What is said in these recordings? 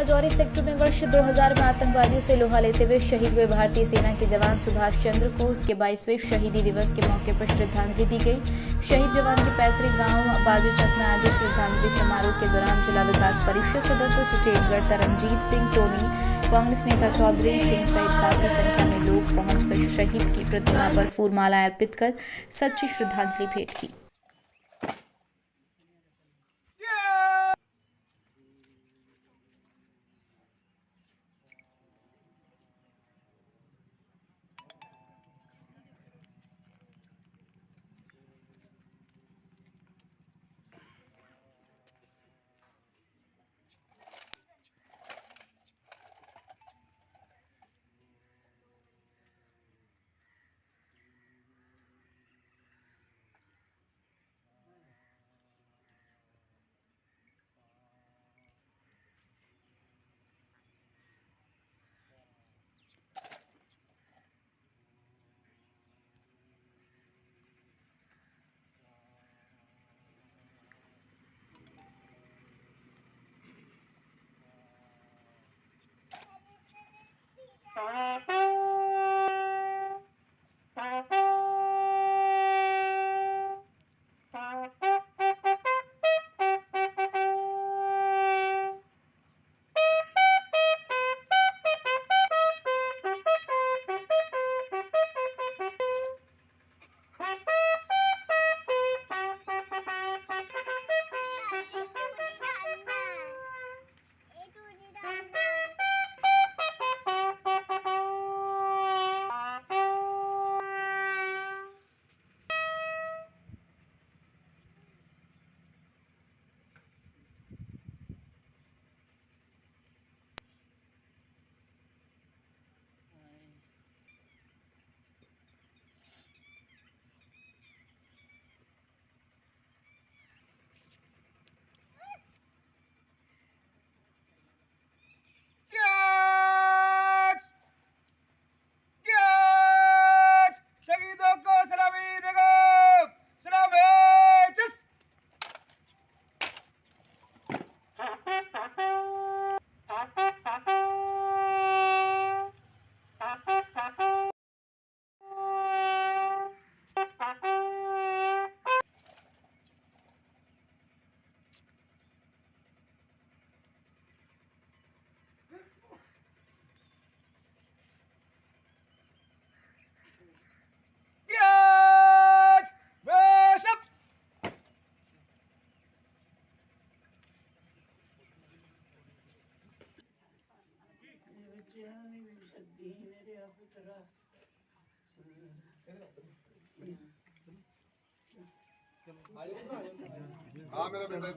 Rajouri sector में वर्ष 2000 में आतंकवादियों से लोहा लेते हुए शहीद हुए भारतीय सेना के जवान सुभाष चंद्र को उसके 22वें शहीदी दिवस के मौके पर श्रद्धांजलि दी गई। शहीद जवान के पैतृक गांव बाजूचक में आज श्रद्धांजलि समारोह के दौरान जिला विकास परिषद सदस्य सुचेतगढ़ तरनजीत सिंह टोनी, कांग्रेस नेता चौधरी सिंह सहित काफी संख्या में लोग पहुंचकर शहीद की प्रतिमा पर फूलमाला अर्पित कर सच्ची श्रद्धांजलि भेंट की। हाँ मेरा बेटा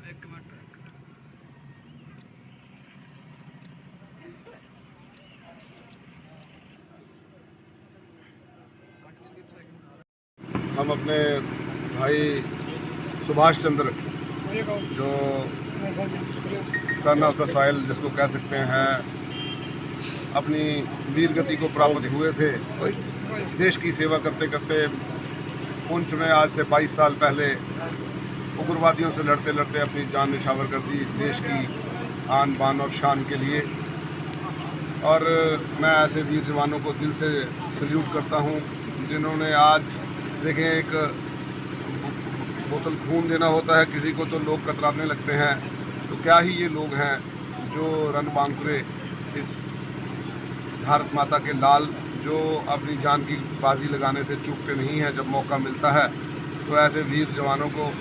एक मिनट हम अपने भाई सुभाष चंद्र जो सन ऑफ द सॉइल जिसको कह सकते हैं अपनी वीर गति को प्राप्त हुए थे। देश की सेवा करते करते पुंछ में आज से 22 साल पहले उग्रवादियों से लड़ते लड़ते अपनी जान निछावर कर दी इस देश की आन बान और शान के लिए। और मैं ऐसे वीर जवानों को दिल से सल्यूट करता हूं जिन्होंने आज देखें, एक बोतल खून देना होता है किसी को तो लोग कतराने लगते हैं, तो क्या ही ये लोग हैं जो रणबांकुरे इस भारत माता के लाल जो अपनी जान की बाजी लगाने से चूकते नहीं हैं जब मौका मिलता है। तो ऐसे वीर जवानों को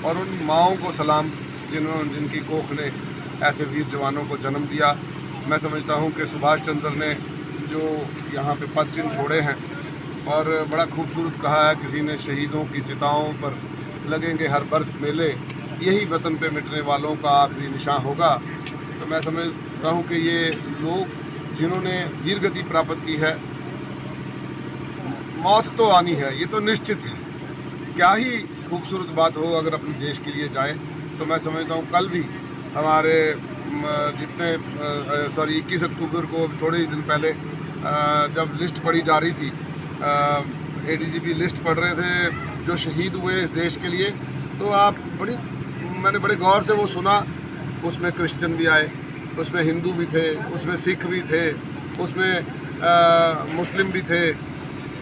और उन माओं को सलाम जिनकी कोख ने ऐसे वीर जवानों को जन्म दिया। मैं समझता हूं कि सुभाष चंद्र ने जो यहाँ पे पद चिन्ह छोड़े हैं और बड़ा खूबसूरत कहा है किसी ने, शहीदों की चिताओं पर लगेंगे हर बरस मेले, यही वतन पे मिटने वालों का आखिरी निशान होगा। तो मैं समझता हूँ कि ये लोग जिन्होंने वीर गति प्राप्त की है, मौत तो आनी है, ये तो निश्चित है। क्या ही खूबसूरत बात हो अगर अपने देश के लिए जाए। तो मैं समझता हूँ कल भी हमारे जितने 21 अक्टूबर को थोड़े ही दिन पहले जब लिस्ट पढ़ी जा रही थी, ADGP लिस्ट पढ़ रहे थे जो शहीद हुए इस देश के लिए, तो मैंने बड़े गौर से वो सुना। उसमें क्रिश्चियन भी आए, उसमें हिंदू भी थे, उसमें सिख भी थे, उसमें मुस्लिम भी थे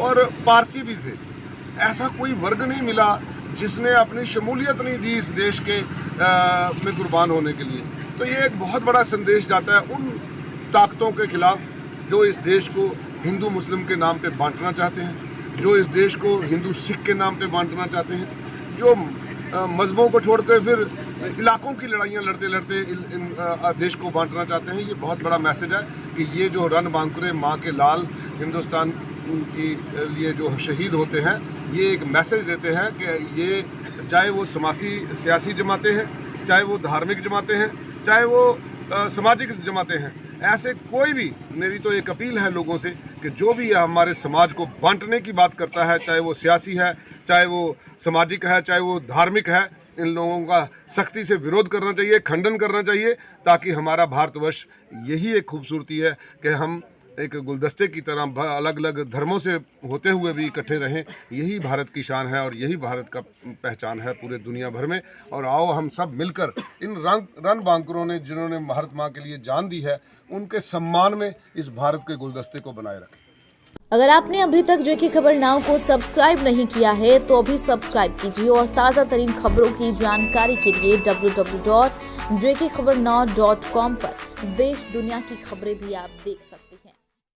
और पारसी भी थे। ऐसा कोई वर्ग नहीं मिला जिसने अपनी शमूलियत नहीं दी इस देश के में कुर्बान होने के लिए। तो ये एक बहुत बड़ा संदेश जाता है उन ताकतों के खिलाफ जो इस देश को हिंदू मुस्लिम के नाम पे बांटना चाहते हैं, जो इस देश को हिंदू सिख के नाम पे बांटना चाहते हैं, जो मजहबों को छोड़कर फिर इलाकों की लड़ाइयाँ लड़ते लड़ते देश को बांटना चाहते हैं। ये बहुत बड़ा मैसेज है कि ये जो रन बांकुरे माँ के लाल हिंदुस्तान की लिए जो शहीद होते हैं, ये एक मैसेज देते हैं कि ये चाहे वो सियासी जमातें हैं, चाहे वो धार्मिक जमातें हैं, चाहे वो सामाजिक जमातें हैं, ऐसे कोई भी, मेरी तो एक अपील है लोगों से कि जो भी हमारे समाज को बांटने की बात करता है, चाहे वो सियासी है, चाहे वो सामाजिक है, चाहे वो धार्मिक है, इन लोगों का सख्ती से विरोध करना चाहिए, खंडन करना चाहिए, ताकि हमारा भारतवर्ष, यही एक खूबसूरती है कि हम एक गुलदस्ते की तरह अलग अलग धर्मों से होते हुए भी इकट्ठे रहें। यही भारत की शान है और यही भारत का पहचान है पूरे दुनिया भर में। और आओ हम सब मिलकर इन रन बांकुरों ने जिन्होंने भारत माँ के लिए जान दी है, उनके सम्मान में इस भारत के गुलदस्ते को बनाए रखें। अगर आपने अभी तक जेके खबर नाउ को सब्सक्राइब नहीं किया है तो अभी सब्सक्राइब कीजिए और ताज़ा तरीन खबरों की जानकारी के लिए www.jkhabarnow.com पर देश दुनिया की खबरें भी आप देख सकते हैं।